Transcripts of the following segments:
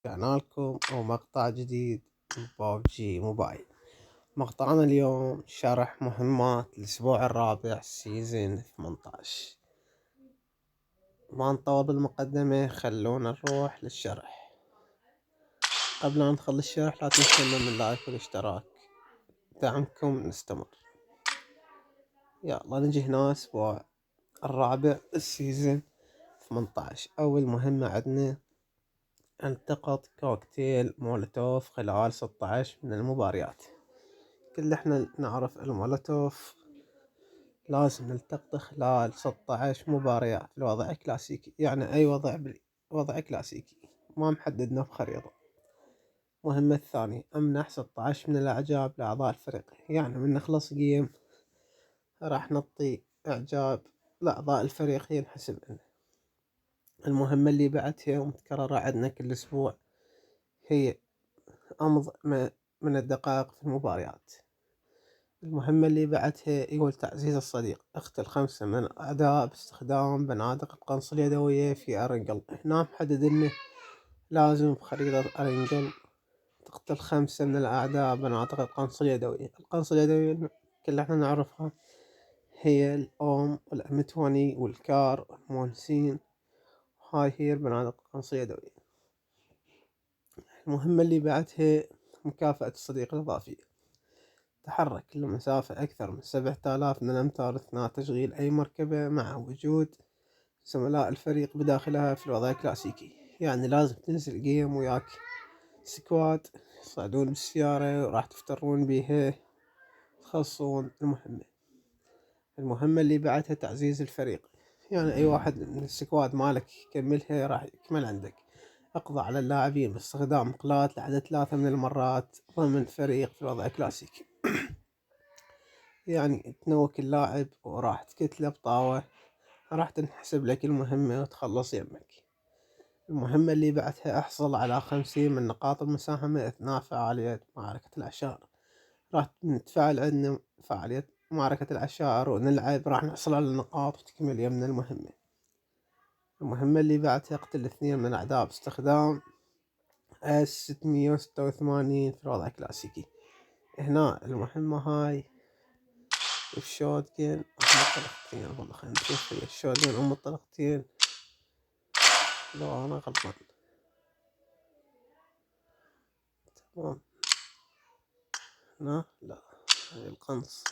رجعنا لكم ومقطع جديد من بابجي موبايل. مقطعنا اليوم شرح مهمات الأسبوع الرابع سيزن 18. ما نطول بالمقدمة، خلونا نروح للشرح. قبل أن ندخل الشرح لا تنسونا من لايك والاشتراك، دعمكم نستمر. يلا نجي هنا الأسبوع الرابع السيزن 18. أول مهمة عندنا التقط كوكتيل مولوتوف خلال 16 من المباريات. كل احنا نعرف المولوتوف لازم نلتقطه خلال 16 مباريات. الوضع كلاسيكي، يعني اي وضع كلاسيكي ما محددنا بخريطة. المهمة الثانية امنح 16 من الاعجاب لاعضاء الفريق، يعني من نخلص جيم راح نعطي اعجاب لاعضاء الفريق ينحسب لنا. المهمة اللي بعدها ومتكررة عندنا كل اسبوع هي امض من الدقائق في المباريات. المهمة اللي بعدها يقول تعزيز الصديق، اقتل 5 من الأعداء باستخدام بنادق القنص اليدوية في أرنجل. هنا محدد إنه لازم بخريطة أرنجل تقتل 5 من الأعداء بنادق القنص اليدوية. القنص اليدوية كل احنا نعرفها هي الأوم والأمتوني والكار والمونسين، هاي هي بنادق القنص اليدوية. المهمة اللي بعدها مكافأة الصديق الإضافية، تحرك لمسافة أكثر من 7000 من الأمتار أثناء تشغيل أي مركبة مع وجود زملاء الفريق بداخلها في الوضع الكلاسيكي. يعني لازم تنزل جيم وياك سكواد يصعدون بالسيارة وراح تفترون بيها تخلصون المهمة. المهمة اللي بعدها تعزيز الفريق، يعني أي واحد من السكواد مالك يكملها راح يكمل عندك. اقضى على اللاعبين باستخدام مقلاة لعدد 3 من المرات ضمن فريق في الوضع الكلاسيكي. يعني تنوك اللاعب وراح تكتله بطاوة، راح تنحسب لك المهمة وتخلص يمك. المهمة اللي بعدها احصل على 50 من نقاط المساهمة أثناء فعالية معركة العشائر. راح نتفاعل عندنا فعالية معركة العشائر ونلعب، راح نحصل على النقاط وتكمل يمنا المهمة. المهمة اللي بعدها اقتل 2 من الأعداء باستخدام S686 في الوضع الكلاسيكي. هنا المهمة هاي الشوتجن طلقتين، والله خلينا نشوف هي الشوتجن طلقتين لو انا غلطان. تمام، هنا لا هاي القنص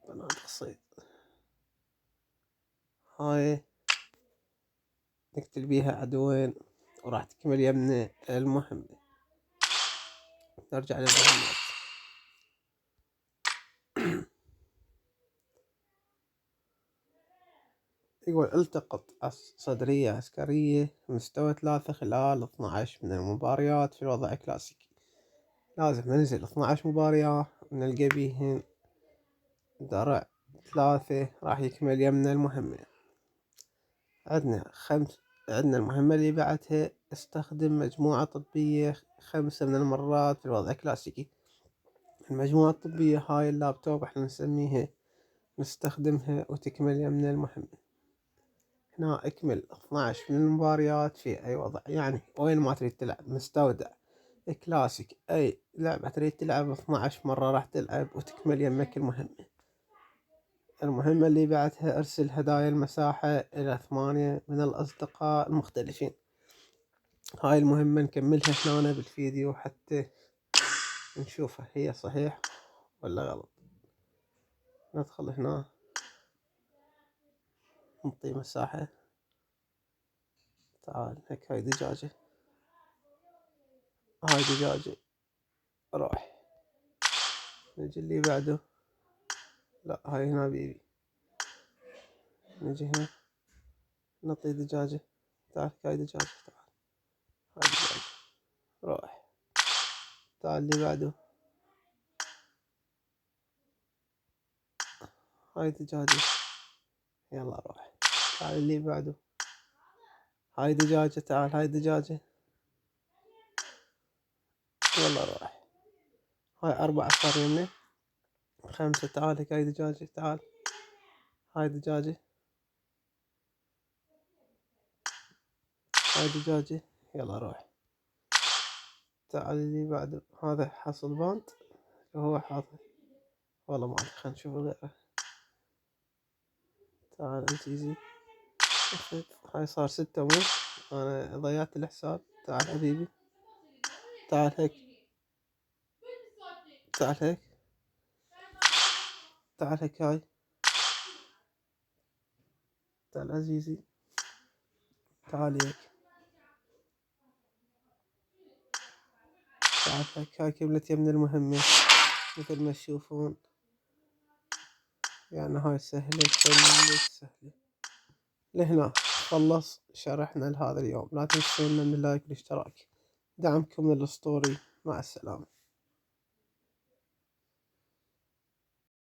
بنادق صيد، هاي نقتل بيها عدوين وراح تكمل يمنا المهمة. نرجع للمهمات. يقول التقط صدرية عسكرية مستوى 3 خلال 12 من المباريات في الوضع الكلاسيكي. لازم ننزل 12 مباراة ونلقى بيهن درع 3 راح يكمل يمنا المهمة. عندنا المهمة اللي بعدها استخدم مجموعة طبية 5 من المرات في الوضع الكلاسيكي. المجموعة الطبية هاي اللابتوب احنا نسميها، نستخدمها وتكمل يمنا المهمة. هنا اكمل 12 من المباريات في اي وضع، يعني وين ما تريد تلعب، مستودع كلاسيك اي لعبة تريد تلعب 12 مرة راح تلعب وتكمل يمك المهمة. المهمة اللي بعدها ارسل هدايا المساحة الى 8 من الاصدقاء المختلفين. هاي المهمة نكملها هنا بالفيديو حتى نشوفها هي صحيح ولا غلط. ندخل هنا نعطي مساحة، تعال هيك هاي دجاجة، هاي دجاجة روح. نجي اللي بعده، لا هاي هنا بيبي. نجي هنا نعطي دجاجة، تعال هاي دجاجة، تعال هاي دجاجة روح. تعال اللي بعده، هاي دجاجة يلا روح. تعال اللي بعده، هاي دجاجة، تعال هاي دجاجة يلا روح. هاي 4 صار يمنا، 5 تعال هاي دجاجة، تعال هاي دجاجة هاي دجاجة، يلا روح. تعال اللي بعد، هذا حصل باند هو حاطه، والله ما ادري، خلينا نشوف غيره. تعال عزيزي، هاي صار 6 ونص، انا ضيعت الحساب. تعال حبيبي، تعال هيك، تعال هيك، تعال هيك، هاي تعال عزيزي، تعال هيك، تعال هيك. هاي كملت يمنا المهمة مثل ما تشوفون، يعني هاي سهلة كلش سهلة. لهنا خلص شرحنا لهذا اليوم. لا تنسونا من اللايك والاشتراك، دعمكم للأسطوري. مع السلامة.